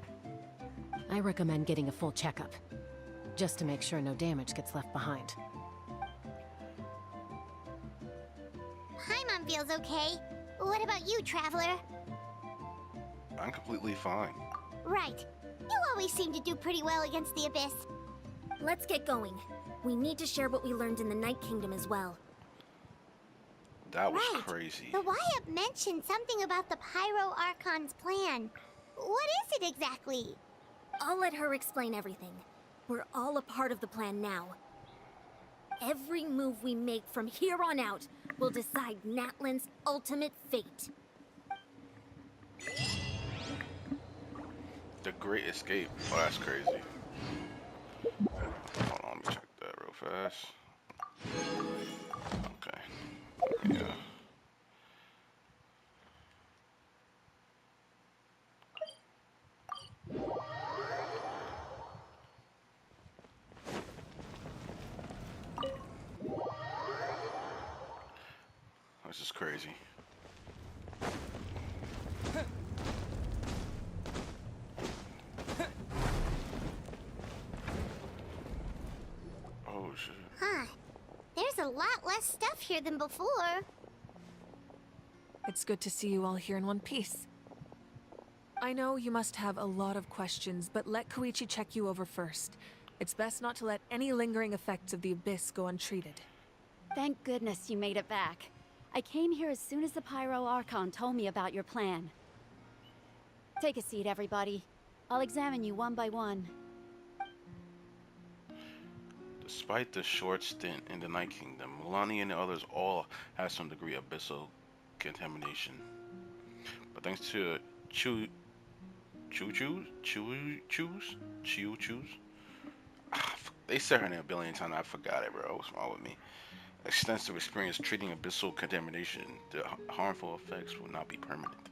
I recommend getting a full checkup, just to make sure no damage gets left behind. Paimon feels okay. What about you, Traveler? I'm completely fine. Right. You always seem to do pretty well against the Abyss. Let's get going. We need to share what we learned in the Night Kingdom as well. That was Right. crazy. The Wyatt mentioned something about the Pyro Archon's plan. What is it exactly? I'll let her explain everything. We're all a part of the plan now. Every move we make from here on out will decide Natlan's ultimate fate. The Great Escape. Oh, that's crazy. Hold on, let me check that real fast. Okay. Yeah. This is crazy. Oh shit. Huh. There's a lot less stuff here than before. It's good to see you all here in one piece. I know you must have a lot of questions, but let Koichi check you over first. It's best not to let any lingering effects of the Abyss go untreated. Thank goodness you made it back. I came here as soon as the Pyro Archon told me about your plan. Take a seat, everybody. I'll examine you one by one. Despite the short stint in the Night Kingdom, Milani and the others all had some degree of abyssal contamination. But thanks to Chu's? They said her name a billion times, I forgot it, bro. What's wrong with me? Extensive experience treating abyssal contamination, the harmful effects will not be permanent.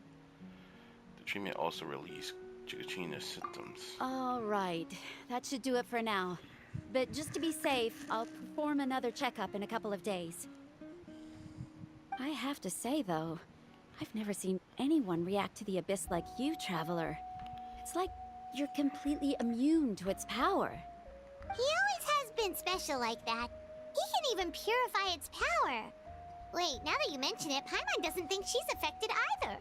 The treatment also released KACHINA symptoms. All right, that should do it for now. But just to be safe, I'll perform another checkup in a couple of days. I have to say, though, I've never seen anyone react to the Abyss like you, Traveler. It's like you're completely immune to its power. He always has been special like that. He can even purify its power. Wait, now that you mention it, Paimon doesn't think she's affected either.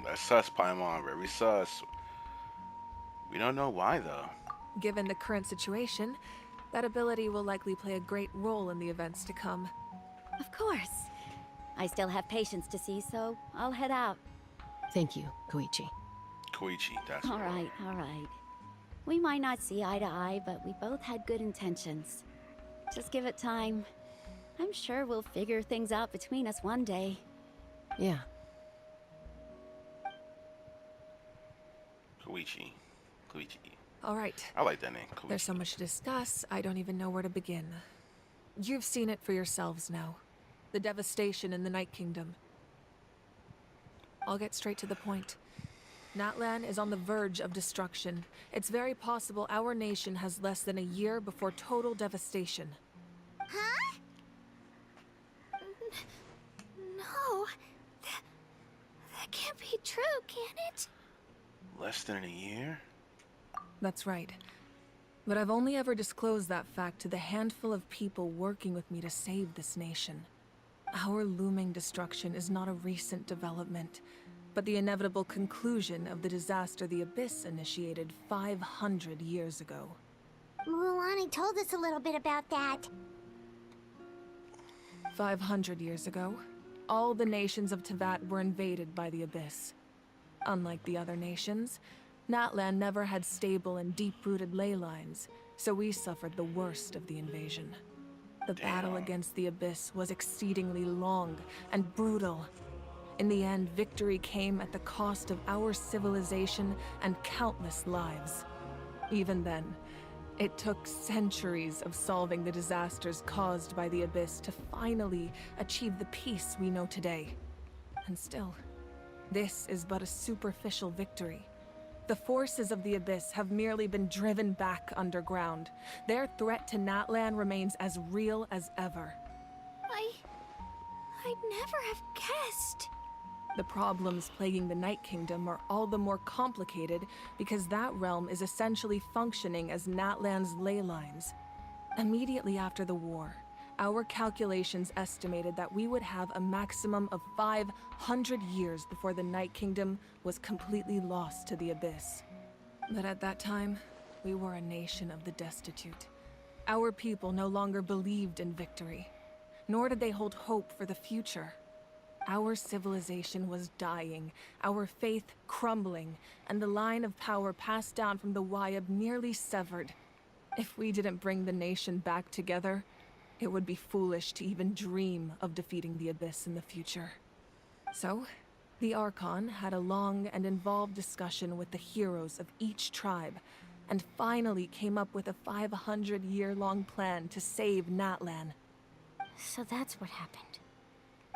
That's sus, Paimon. Very sus. We don't know why, though. Given the current situation, that ability will likely play a great role in the events to come. Of course. I still have patients to see, so I'll head out. Thank you, Koichi. Koichi, that's All right, all right. We might not see eye to eye, but we both had good intentions. Just give it time. I'm sure we'll figure things out between us one day. Yeah. Koichi. All right. I like that name, Koichi. There's so much to discuss, I don't even know where to begin. You've seen it for yourselves now. The devastation in the Night Kingdom. I'll get straight to the point. Natlan is on the verge of destruction. It's very possible our nation has less than a year before total devastation. Huh? No. That can't be true, can it? Less than a year? That's right. But I've only ever disclosed that fact to the handful of people working with me to save this nation. Our looming destruction is not a recent development, but the inevitable conclusion of the disaster the Abyss initiated 500 years ago. Mualani told us a little bit about that. 500 years ago, all the nations of Teyvat were invaded by the Abyss. Unlike the other nations, Natlan never had stable and deep-rooted ley lines, so we suffered the worst of the invasion. The battle against the Abyss was exceedingly long and brutal. In the end, victory came at the cost of our civilization and countless lives. Even then, it took centuries of solving the disasters caused by the Abyss to finally achieve the peace we know today. And still, this is but a superficial victory. The forces of the Abyss have merely been driven back underground. Their threat to Natlan remains as real as ever. I'd never have guessed. The problems plaguing the Night Kingdom are all the more complicated because that realm is essentially functioning as Natlan's ley lines. Immediately after the war, our calculations estimated that we would have a maximum of 500 years before the Night Kingdom was completely lost to the Abyss. But at that time, we were a nation of the destitute. Our people no longer believed in victory, nor did they hold hope for the future. Our civilization was dying, our faith crumbling, and the line of power passed down from the Wayab nearly severed. If we didn't bring the nation back together, it would be foolish to even dream of defeating the Abyss in the future. So, the Archon had a long and involved discussion with the heroes of each tribe, and finally came up with a 500-year-long plan to save Natlan. So that's what happened.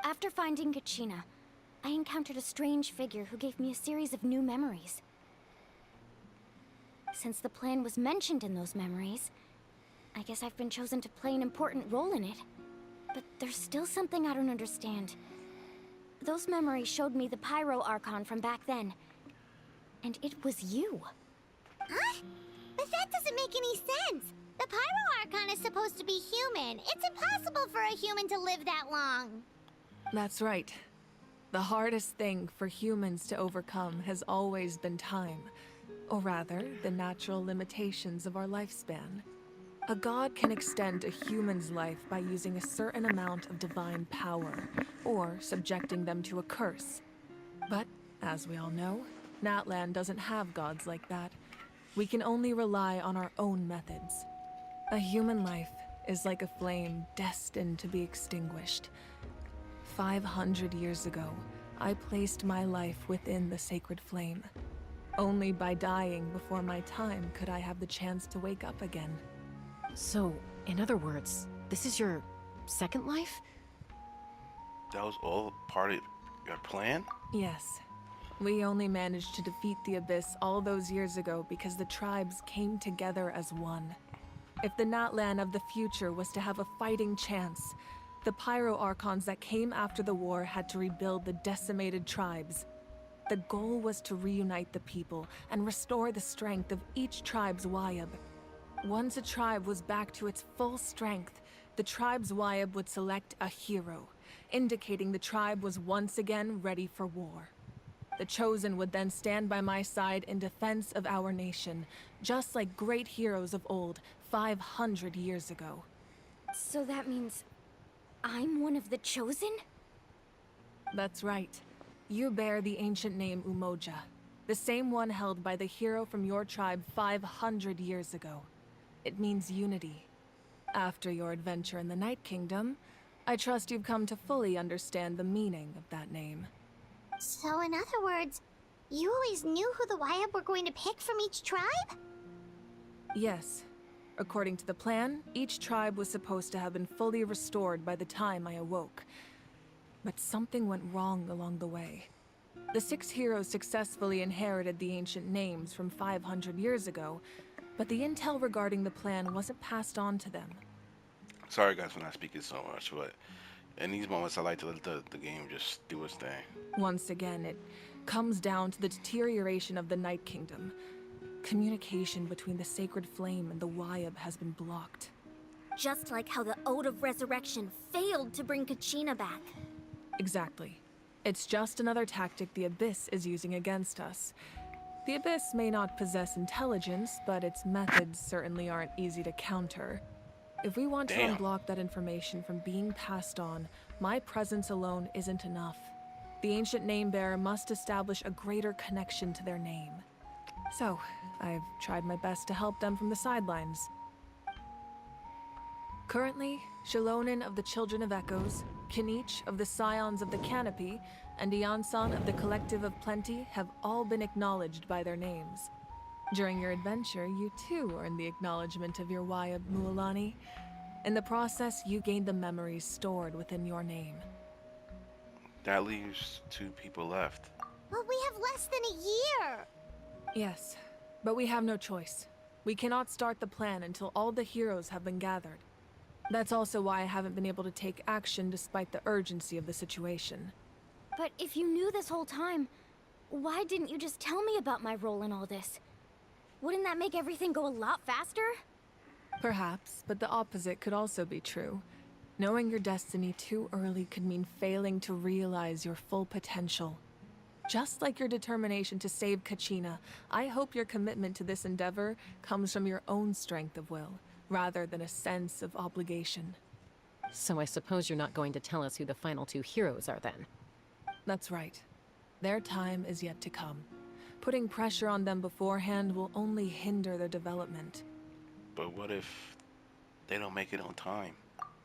After finding KACHINA, I encountered a strange figure who gave me a series of new memories. Since the plan was mentioned in those memories, I guess I've been chosen to play an important role in it. But there's still something I don't understand. Those memories showed me the Pyro Archon from back then. And it was you. Huh? But that doesn't make any sense. The Pyro Archon is supposed to be human. It's impossible for a human to live that long. That's right. The hardest thing for humans to overcome has always been time. Or rather, the natural limitations of our lifespan. A god can extend a human's life by using a certain amount of divine power, or subjecting them to a curse. But, as we all know, Natlan doesn't have gods like that. We can only rely on our own methods. A human life is like a flame destined to be extinguished. 500 years ago, I placed my life within the sacred flame. Only by dying before my time could I have the chance to wake up again. So, in other words, this is your second life? That was all part of your plan? Yes. We only managed to defeat the Abyss all those years ago because the tribes came together as one. If the Natlan of the future was to have a fighting chance, the Pyro Archons that came after the war had to rebuild the decimated tribes. The goal was to reunite the people and restore the strength of each tribe's Wayab. Once a tribe was back to its full strength, the tribe's Wayab would select a hero, indicating the tribe was once again ready for war. The Chosen would then stand by my side in defense of our nation, just like great heroes of old, 500 years ago. So that means I'm one of the Chosen? That's right. You bear the ancient name Umoja, the same one held by the hero from your tribe 500 years ago. It means unity. After your adventure in the Night Kingdom, I trust you've come to fully understand the meaning of that name. So in other words, you always knew who the Wayab were going to pick from each tribe? Yes. According to the plan, each tribe was supposed to have been fully restored by the time I awoke. But something went wrong along the way. The 6 heroes successfully inherited the ancient names from 500 years ago, but the intel regarding the plan wasn't passed on to them. Sorry guys for not speaking so much, but in these moments I like to let the game just do its thing. Once again, it comes down to the deterioration of the Night Kingdom. Communication between the Sacred Flame and the Wayab has been blocked. Just like how the Ode of Resurrection failed to bring Kachina back. Exactly. It's just another tactic the Abyss is using against us. The Abyss may not possess intelligence, but its methods certainly aren't easy to counter. If we want to unblock that information from being passed on, my presence alone isn't enough. The ancient name-bearer must establish a greater connection to their name. So, I've tried my best to help them from the sidelines. Currently, Shilonin of the Children of Echoes, Kinich of the Scions of the Canopy, and Iansan of the Collective of Plenty have all been acknowledged by their names. During your adventure, you too earned the acknowledgement of your Wayab Mualani. In the process, you gained the memories stored within your name. That leaves 2 people left. Well, we have less than a year. Yes, but we have no choice. We cannot start the plan until all the heroes have been gathered. That's also why I haven't been able to take action despite the urgency of the situation. But if you knew this whole time, why didn't you just tell me about my role in all this? Wouldn't that make everything go a lot faster? Perhaps, but the opposite could also be true. Knowing your destiny too early could mean failing to realize your full potential. Just like your determination to save Kachina, I hope your commitment to this endeavor comes from your own strength of will, rather than a sense of obligation. So I suppose you're not going to tell us who the final 2 heroes are then? That's right. Their time is yet to come. Putting pressure on them beforehand will only hinder their development. But what if they don't make it on time?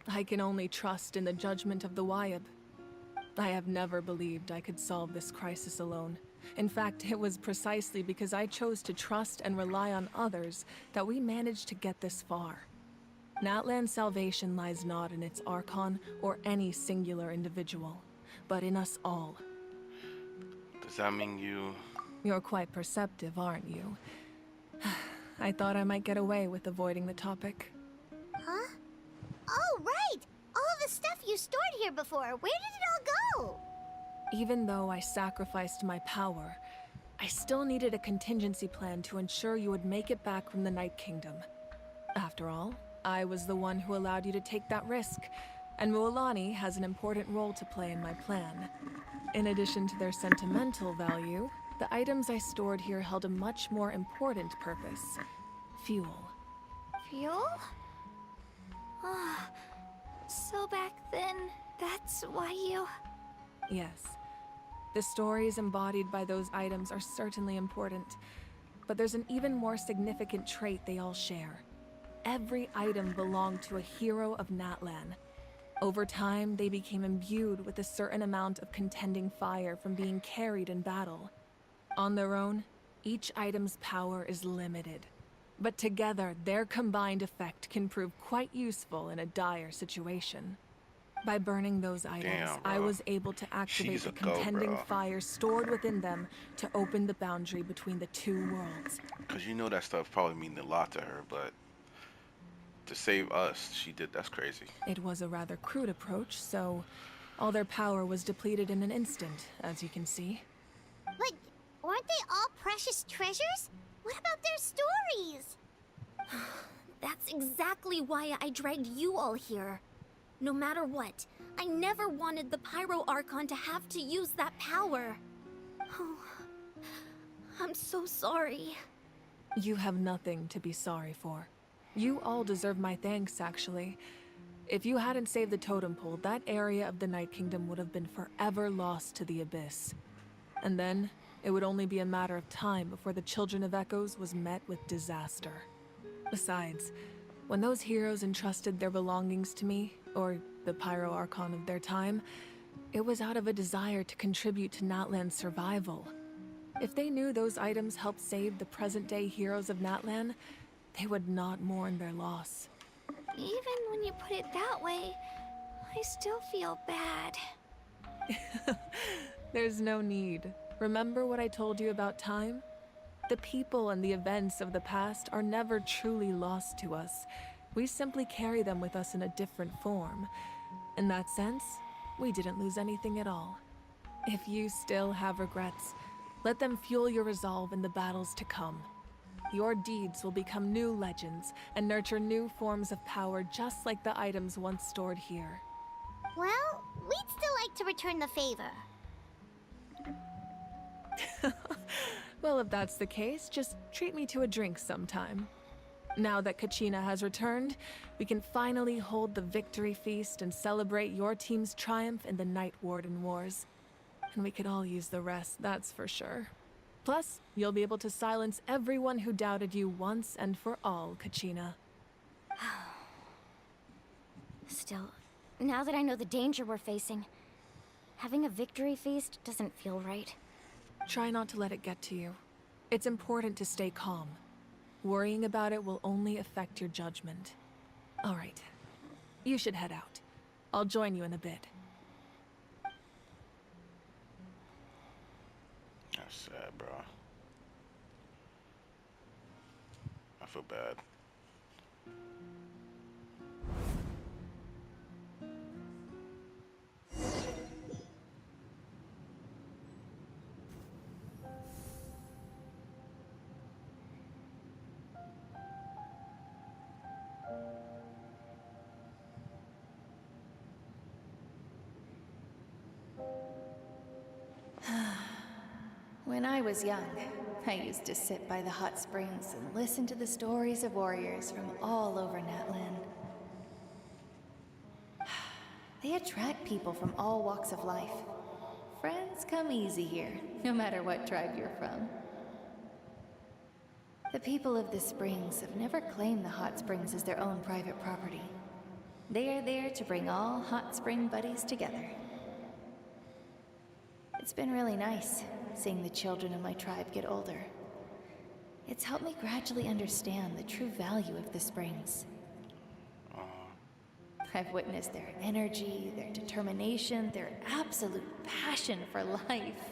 I can only trust in the judgment of the Wayab. I have never believed I could solve this crisis alone. In fact, it was precisely because I chose to trust and rely on others that we managed to get this far. Natlan's salvation lies not in its Archon or any singular individual, but in us all. Does that mean you... You're quite perceptive, aren't you? I thought I might get away with avoiding the topic. Huh? Oh, right! All the stuff you stored here before, where did it all go? Even though I sacrificed my power, I still needed a contingency plan to ensure you would make it back from the Night Kingdom. After all, I was the one who allowed you to take that risk, and Mualani has an important role to play in my plan. In addition to their sentimental value, the items I stored here held a much more important purpose: fuel. Fuel? Ah, so back then, that's why you... Yes. The stories embodied by those items are certainly important, but there's an even more significant trait they all share. Every item belonged to a hero of Natlan. Over time, they became imbued with a certain amount of contending fire from being carried in battle. On their own, each item's power is limited, but together, their combined effect can prove quite useful in a dire situation. By burning those items, I was able to activate the contending fire stored within them to open the boundary between the 2 worlds. Because you know that stuff probably means a lot to her, but to save us, she did. That's crazy. It was a rather crude approach, so all their power was depleted in an instant, as you can see. But aren't they all precious treasures? What about their stories? That's exactly why I dragged you all here. No matter what, I never wanted the Pyro Archon to have to use that power. Oh, I'm so sorry. You have nothing to be sorry for. You all deserve my thanks, actually. If you hadn't saved the totem pole, that area of the Night Kingdom would have been forever lost to the Abyss. And then, it would only be a matter of time before the Children of Echoes was met with disaster. Besides, when those heroes entrusted their belongings to me, or the Pyro Archon of their time, it was out of a desire to contribute to Natlan's survival. If they knew those items helped save the present-day heroes of Natlan, they would not mourn their loss. Even when you put it that way, I still feel bad. There's no need. Remember what I told you about time? The people and the events of the past are never truly lost to us. We simply carry them with us in a different form. In that sense, we didn't lose anything at all. If you still have regrets, let them fuel your resolve in the battles to come. Your deeds will become new legends and nurture new forms of power just like the items once stored here. Well, we'd still like to return the favor. Well, if that's the case, just treat me to a drink sometime. Now that KACHINA has returned, we can finally hold the victory feast and celebrate your team's triumph in the Night Warden Wars. And we could all use the rest, that's for sure. Plus, you'll be able to silence everyone who doubted you once and for all, KACHINA. Still, now that I know the danger we're facing, having a victory feast doesn't feel right. Try not to let it get to you. It's important to stay calm. Worrying about it will only affect your judgment. All right. You should head out. I'll join you in a bit. That's sad, bro. I feel bad. When I was young, I used to sit by the hot springs and listen to the stories of warriors from all over Natlan. They attract people from all walks of life. Friends come easy here, no matter what tribe you're from. The people of the springs have never claimed the hot springs as their own private property. They are there to bring all hot spring buddies together. It's been really nice, seeing the children of my tribe get older. It's helped me gradually understand the true value of the springs. I've witnessed their energy, their determination, their absolute passion for life.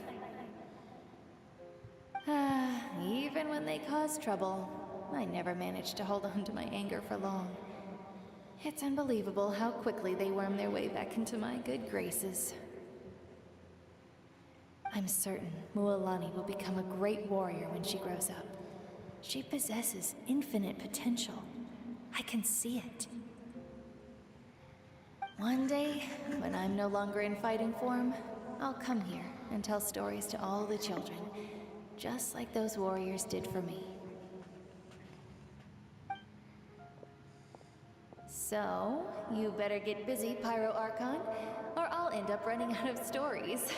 Even when they cause trouble, I never managed to hold on to my anger for long. It's unbelievable how quickly they worm their way back into my good graces. I'm certain Mualani will become a great warrior when she grows up. She possesses infinite potential. I can see it. One day, when I'm no longer in fighting form, I'll come here and tell stories to all the children, just like those warriors did for me. So, you better get busy, Pyro Archon, or I'll end up running out of stories.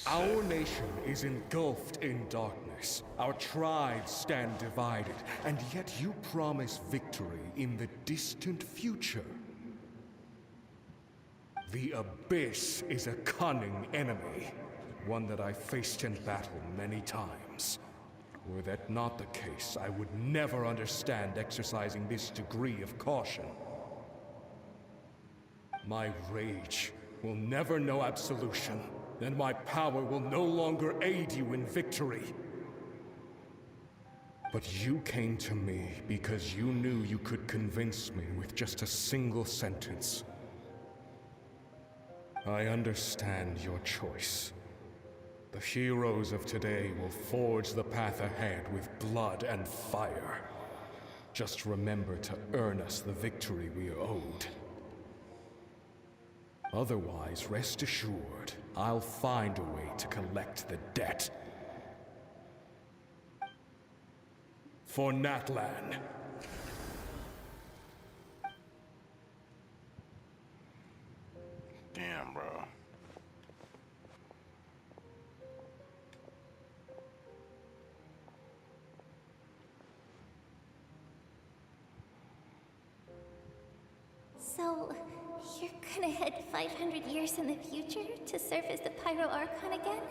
Our nation is engulfed in darkness. Our tribes stand divided, and yet you promise victory in the distant future. The Abyss is a cunning enemy, one that I faced in battle many times. Were that not the case, I would never understand exercising this degree of caution. My rage will never know absolution, and my power will no longer aid you in victory. But you came to me because you knew you could convince me with just a single sentence. I understand your choice. The heroes of today will forge the path ahead with blood and fire. Just remember to earn us the victory we are owed. Otherwise, rest assured, I'll find a way to collect the debt. For Natlan. Damn, bro. So, you're gonna head 500 years in the future to serve as the Pyro Archon again?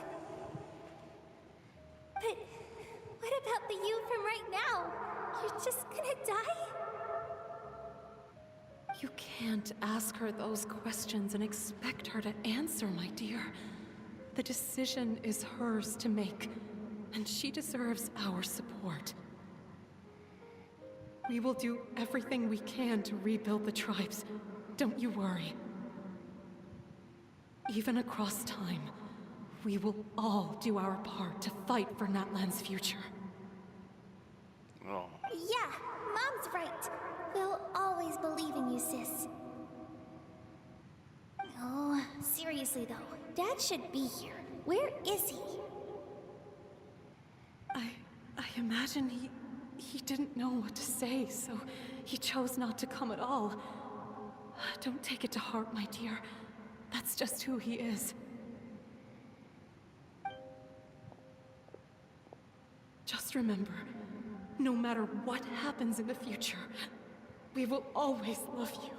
just gonna die? You can't ask her those questions and expect her to answer, my dear. The decision is hers to make, and she deserves our support. We will do everything we can to rebuild the tribes. Don't you worry. Even across time, we will all do our part to fight for Natlan's future. Oh. Yeah, Mom's right. We'll always believe in you, sis. Oh, seriously though, Dad should be here. Where is he? I imagine he didn't know what to say, so he chose not to come at all. Don't take it to heart, my dear. That's just who he is. Just remember, no matter what happens in the future, we will always love you.